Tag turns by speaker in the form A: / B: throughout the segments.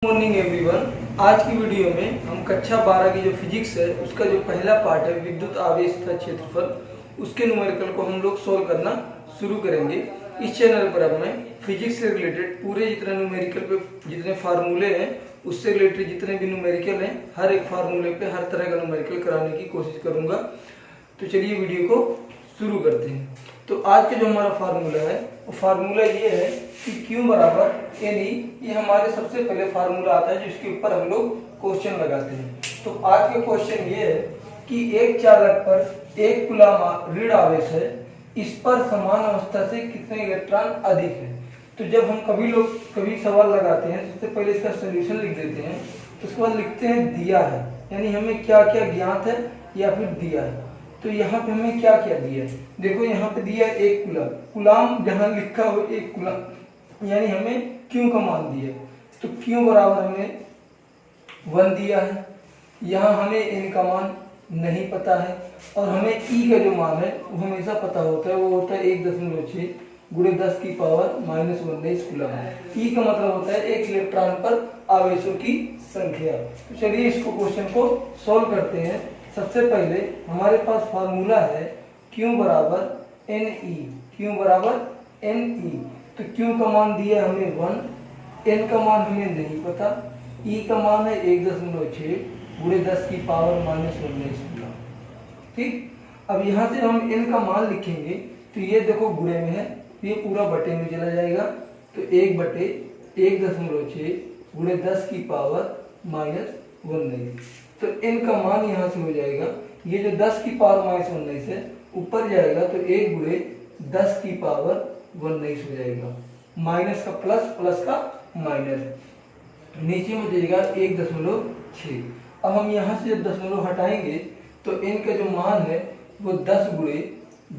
A: Morning everyone. आज की video में हम कक्षा 12 की जो फिजिक्स है उसका जो पहला पार्ट है विद्युत आवेश तथा क्षेत्रफल, उसके न्यूमेरिकल को हम लोग सोल्व करना शुरू करेंगे। इस चैनल पर अब मैं फिजिक्स से रिलेटेड पूरे जितने न्यूमेरिकल पे जितने फार्मूले हैं उससे रिलेटेड जितने भी न्यूमेरिकल हैं हर एक फार्मूले पे हर तरह का न्यूमेरिकल कराने की कोशिश करूंगा। तो चलिए वीडियो को शुरू करते हैं। तो आज का जो हमारा फार्मूला है वो फार्मूला ये है कि Q बराबर NE, ये हमारे सबसे पहले फार्मूला आता है जिसके ऊपर हम लोग क्वेश्चन लगाते हैं। तो आज का क्वेश्चन ये है कि एक चालक पर 1 कूलम ऋण आवेश है, इस पर समान अवस्था से कितने इलेक्ट्रॉन अधिक है। तो जब हम कभी सवाल लगाते हैं सबसे पहले इसका सोल्यूशन लिख देते हैं, उसके बाद लिखते हैं दिया है, यानी हमें क्या क्या ज्ञात है या फिर दिया है। तो यहाँ पे हमें क्या क्या दिया है, देखो यहाँ पे दिया 1 कूलम, जहाँ लिखा हो 1 कूलम यानी हमें Q का मान दिया है। तो Q बराबर हमें 1 दिया है। यहाँ हमें N का मान नहीं पता है और हमें E का जो मान है वो हमेशा पता होता है, वो होता है 1.6 गुणे 10 की पावर -19 कूलम। E का मतलब होता है एक इलेक्ट्रॉन पर आवेशों की संख्या। तो चलिए इसको क्वेश्चन को सॉल्व करते हैं। सबसे पहले हमारे पास फार्मूला है Q बराबर NE, Q बराबर NE। तो Q का मान दिया हमें 1, N का मान हमें नहीं पता, E का मान है 1.6 गुणे 10 की पावर -19 कूलम। ठीक, अब यहाँ से हम N का मान लिखेंगे तो ये देखो गुणे में है, ये पूरा बटे में चला जाएगा। तो 1/1.6 गुणे 10 की पावर -19। तो N का मान यहाँ से हो जाएगा, ये जो 10 की पावर -19 है ऊपर जाएगा तो 1 गुणे 10 की पावर 19 हो जाएगा। माइनस का प्लस, प्लस का माइनस, नीचे में जाएगा 1.6। अब हम यहाँ से जब दशमलव हटाएंगे तो N का जो मान है वो 10 गुणे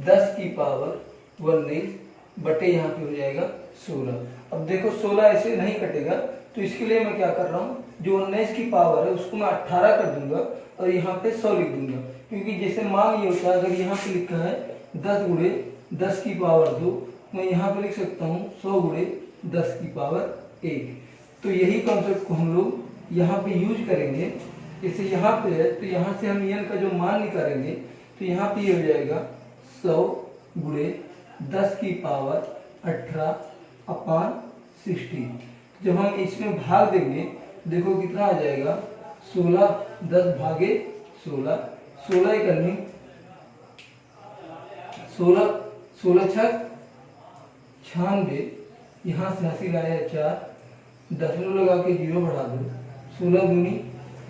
A: 10 की पावर 19 बटे यहाँ पे हो जाएगा 16। अब देखो 16 ऐसे नहीं कटेगा, तो इसके लिए मैं क्या कर रहा हूँ, जो 19 की पावर है उसको मैं 18 कर दूंगा और यहाँ पे 100 लिख दूंगा, क्योंकि जैसे मान ये होता है अगर यहाँ पे लिखा है 10 गुणे 10 की पावर 2, मैं यहाँ पे लिख सकता हूँ 100 गुणे 10 की पावर 1। तो यही कॉन्सेप्ट को हम लोग यहाँ पे यूज करेंगे। जैसे यहाँ पे है तो यहाँ से हम N का जो मान निकालेंगे तो यहाँ पे ये हो जाएगा 100 गुणे 10 की पावर 18/60। जब हम इसमें भाग देंगे देखो कितना आ जाएगा, 16, 10 भागे 16, 16 करनी 16, 16 छक 96, यहाँ से हंसी लाया 4, दशमलव लगा के 0 बढ़ा दो, 16 दूनी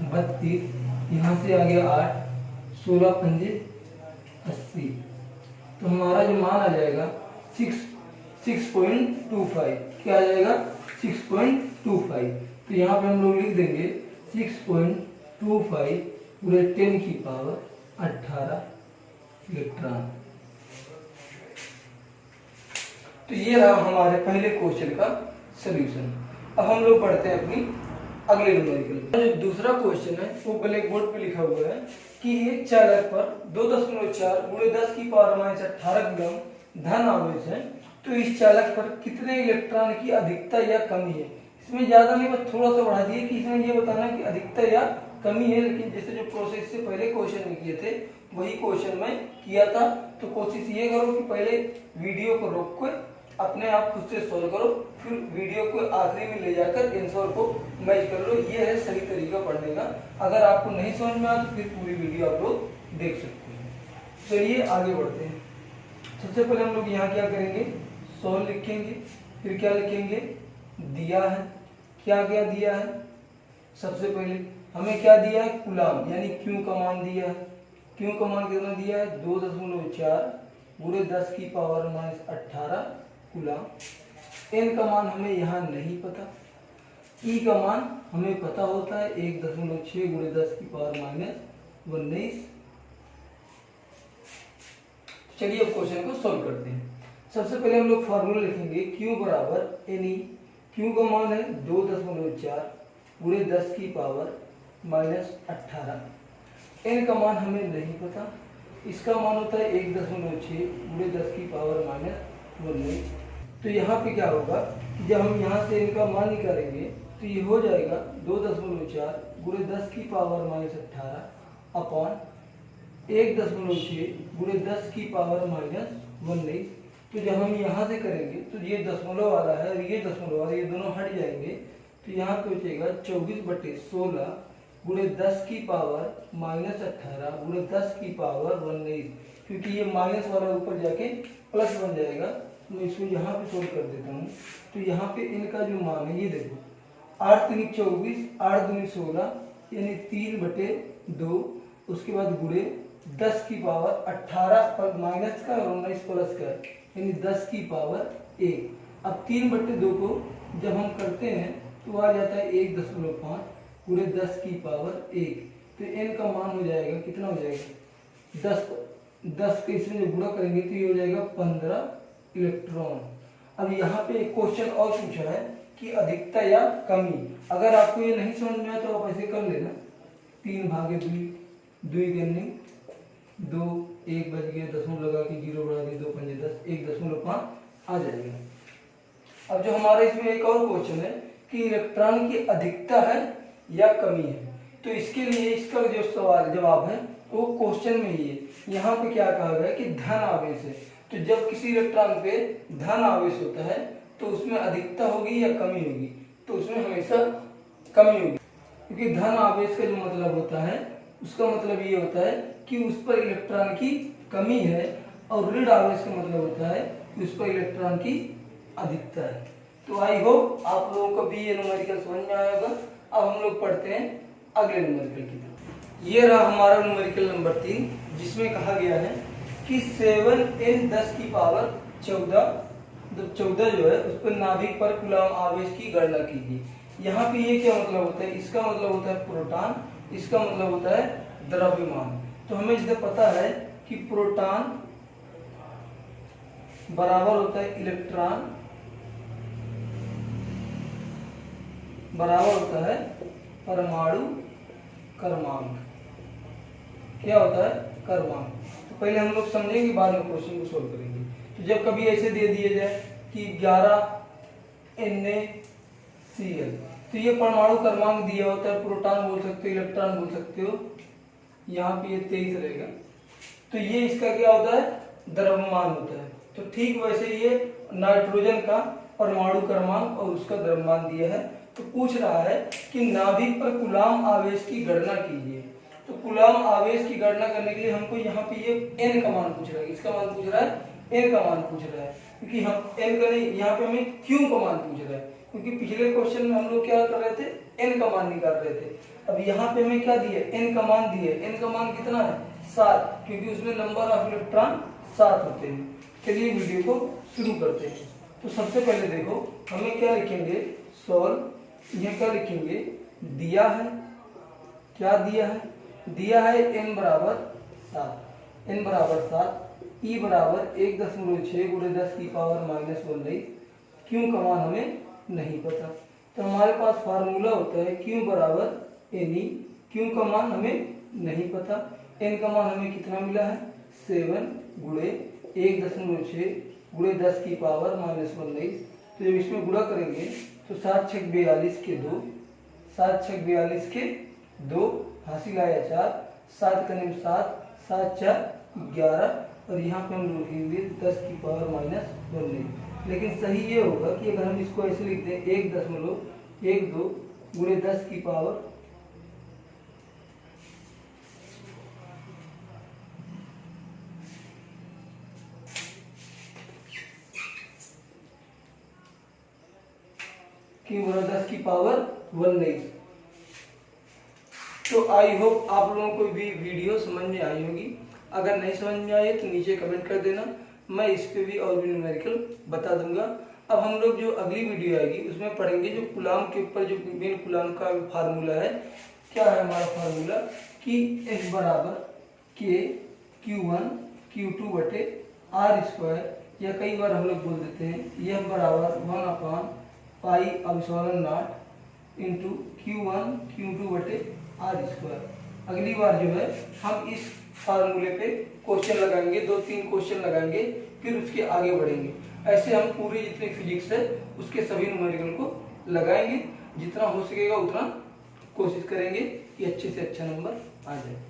A: 32, यहाँ से आ गया 8, 16 पंजे 80। तो हमारा जो मान आ जाएगा 6.25, क्या आ जाएगा 6.25। तो यहाँ पे हम लोग लिख देंगे 6.25 पूरे 10 की पावर 18 इलेक्ट्रॉन। तो ये रहा हमारे पहले क्वेश्चन का सलूशन। अब हम लोग पढ़ते हैं अपनी अगले न्यूमेरिकल। जो दूसरा क्वेश्चन है वो ब्लैक बोर्ड पे लिखा हुआ है कि एक चालक पर 2.4 गुणे 10 की पावर -18 कूलम धन आवेश है, तो इस चालक पर कितने इलेक्ट्रॉन की अधिकता या कमी है। इसमें ज्यादा नहीं, बस थोड़ा सा बढ़ा दिए कि इसमें ये बताना कि अधिकता या कमी है, लेकिन जैसे जो प्रोसेस से पहले क्वेश्चन में किए थे वही क्वेश्चन में किया था। तो कोशिश ये करो कि पहले वीडियो को रोक कर अपने आप खुद से सोल्व करो, फिर वीडियो को आखिरी में ले जाकर आंसर को मैच कर लो। ये है सही तरीका पढ़ने का। अगर आपको नहीं समझ में आए तो फिर पूरी वीडियो आप लोग देख सकते हैं। चलिए आगे बढ़ते हैं। सबसे पहले हम लोग यहाँ क्या करेंगे, सोल्व लिखेंगे, फिर क्या लिखेंगे, दिया है। क्या क्या दिया है, सबसे पहले हमें क्या दिया है, कूलम यानी Q का मान दिया है। Q का मान कितना दिया है, 2.4 गुणे 10 की पावर -18 कूलम। N का मान हमें यहाँ नहीं पता, E का मान हमें पता होता है 1.6 गुणे 10 की पावर -19। चलिए अब क्वेश्चन को सॉल्व करते हैं। सबसे पहले हम लोग फार्मूला लिखेंगे Q बराबर NE। Q का मान है 2.4 गुणे 10 की पावर -18। N का मान हमें नहीं पता, इसका मान होता है 1.6 गुणे 10 की पावर -19। तो यहाँ पे क्या होगा, जब हम यहाँ से इनका मान निकालेंगे तो ये हो जाएगा 2.4 गुणे 10 की पावर -18 अपॉन 1.6 गुणे 10 की पावर -19। तो जब हम यहाँ से करेंगे तो ये दशमलव वाला है और ये दशमलव वाला, ये दोनों हट जाएंगे। तो यहाँ पे बचेगा 24/16 गुणे 10 की पावर -18 गुणे 10 की पावर 19, क्योंकि ये माइनस वाला ऊपर जाके प्लस बन जाएगा। तो मैं इसको यहाँ पे सोल्व कर देता हूँ। तो यहाँ पे इनका जो मान है ये देखो, 8 × 24 8 × 16 यानी 3/2, उसके बाद गुणे 10 की पावर 18 पर माइनस का और 19 प्लस का यानी 10 की पावर 1। अब 3/2 को जब हम करते हैं तो आ जाता है 1.5 गुणे 10 की पावर 1। तो n का मान हो जाएगा, कितना हो जाएगा 10 के इसमें जब गुणा करेंगे तो ये हो जाएगा 15 इलेक्ट्रॉन। अब यहाँ पे एक क्वेश्चन और पूछा है कि अधिकता या कमी। अगर आपको ये नहीं समझ में आया तो आप ऐसे कर लेना, 3/2 2 करने 2 1 बच गया, दशमलव लगा के 0 बढ़ा दिए, 2 5 10 1.5 आ जाएगा। अब जो हमारा इसमें एक और क्वेश्चन है कि इलेक्ट्रॉन की अधिकता है या कमी है, तो इसके लिए इसका जो सवाल जवाब है वो क्वेश्चन में ही है। यहाँ पे क्या कहा गया कि धन आवेश है, तो जब किसी इलेक्ट्रॉन पे धन आवेश होता है तो उसमें अधिकता होगी या कमी होगी, तो उसमें हमेशा कमी होगी, क्योंकि धन आवेश का जो मतलब होता है उसका मतलब ये होता है कि उस पर इलेक्ट्रॉन की कमी है, और ऋण आवेश का मतलब होता है कि उस पर इलेक्ट्रॉन की अधिकता है। तो आई होप आप लोगों को भी ये न्यूमेरिकल समझ में आया होगा। अब हम लोग पढ़ते हैं अगले न्यूमेरिकल की तरफ। ये रहा हमारा न्यूमेरिकल नंबर 3, जिसमें कहा गया है कि 7n 10 की पावर 14 जो है उस पर नाभिक पर कूलम आवेश की गणना कीजिए। यहाँ पे ये क्या मतलब होता है, इसका मतलब होता है प्रोटॉन, इसका मतलब होता है द्रव्यमान। तो हमें इसे पता है कि प्रोटॉन बराबर होता है इलेक्ट्रॉन बराबर होता है परमाणु क्रमांक। क्या होता है क्रमांक, तो पहले हम लोग समझेंगे, बाद में क्वेश्चन को सोल्व करेंगे। तो जब कभी ऐसे दे दिए जाए कि 11 NaCl, तो ये परमाणु क्रमांक दिया होता है, प्रोटॉन बोल सकते हो, इलेक्ट्रॉन बोल सकते हो, यहाँ पे ये 23 रहेगा। तो ये इसका क्या होता है द्रव्यमान होता है। तो ठीक वैसे ये नाइट्रोजन का परमाणु क्रमांक और उसका द्रव्यमान दिया है। तो पूछ रहा है कि नाभिक पर कूलम आवेश की गणना कीजिए। तो कूलम आवेश की गणना करने के लिए हमको यहाँ पे ये n का मान पूछ रहा है, इसका मान पूछ रहा है, n का मान पूछ रहा है, क्योंकि हम n का नहीं, यहाँ पे हमें q का मान पूछ रहा है, क्योंकि पिछले क्वेश्चन में हम लोग क्या कर रहे थे n का मान निकाल रहे थे। अब यहाँ पे हमें क्या दिया, n का मान दिए, n का मान कितना है 7, क्योंकि उसमें नंबर ऑफ इलेक्ट्रॉन 7 होते हैं। चलिए वीडियो को शुरू करते हैं। तो सबसे पहले देखो हमें क्या लिखेंगे, सॉल्व, यह क्या लिखेंगे, दिया है, क्या दिया है, दिया है n बराबर 7, n बराबर 7, e बराबर 1.6 गुणे 10 की पावर -19, क्यों का मान हमें नहीं पता। तो हमारे पास फार्मूला होता है q बराबर ne, क्यों का मान हमें नहीं पता, n का मान हमें कितना मिला है 7 गुणे 1.6 गुणे 10 की पावर -19। तो जब इसमें गुणा करेंगे तो 7 6 42 के 2, 7 6 42 के 2, हासिल आया 4, 7 का निम 7, 7 4 11, और यहाँ पे हम लिखेंगे 10 की पावर -19। लेकिन सही ये होगा कि अगर हम इसको ऐसे लिख दें 1.12 गुणे 10 की पावर क्यों बोला 10 की पावर 19। तो आई होप आप लोगों को भी वीडियो समझ में आई होगी। अगर नहीं समझ में आई तो नीचे कमेंट कर देना, मैं इस पे भी और भी न्यूमेरिकल बता दूंगा। अब हम लोग जो अगली वीडियो आएगी उसमें पढ़ेंगे जो कूलम के ऊपर जो मेन कूलम का फार्मूला है। क्या है हमारा फार्मूला कि F बराबर K Q1 Q2 बटे R², या कई बार हम लोग बोल देते हैं यह बराबर 1/π/0 इंटू Q1 Q2 बटे R²। अगली बार जो है हम इस फार्मूले पे क्वेश्चन लगाएंगे, 2-3 क्वेश्चन लगाएंगे, फिर उसके आगे बढ़ेंगे। ऐसे हम पूरी जितनी फिजिक्स है उसके सभी न्यूमेरिकल को लगाएंगे। जितना हो सकेगा उतना कोशिश करेंगे कि अच्छे से अच्छा नंबर आ जाए।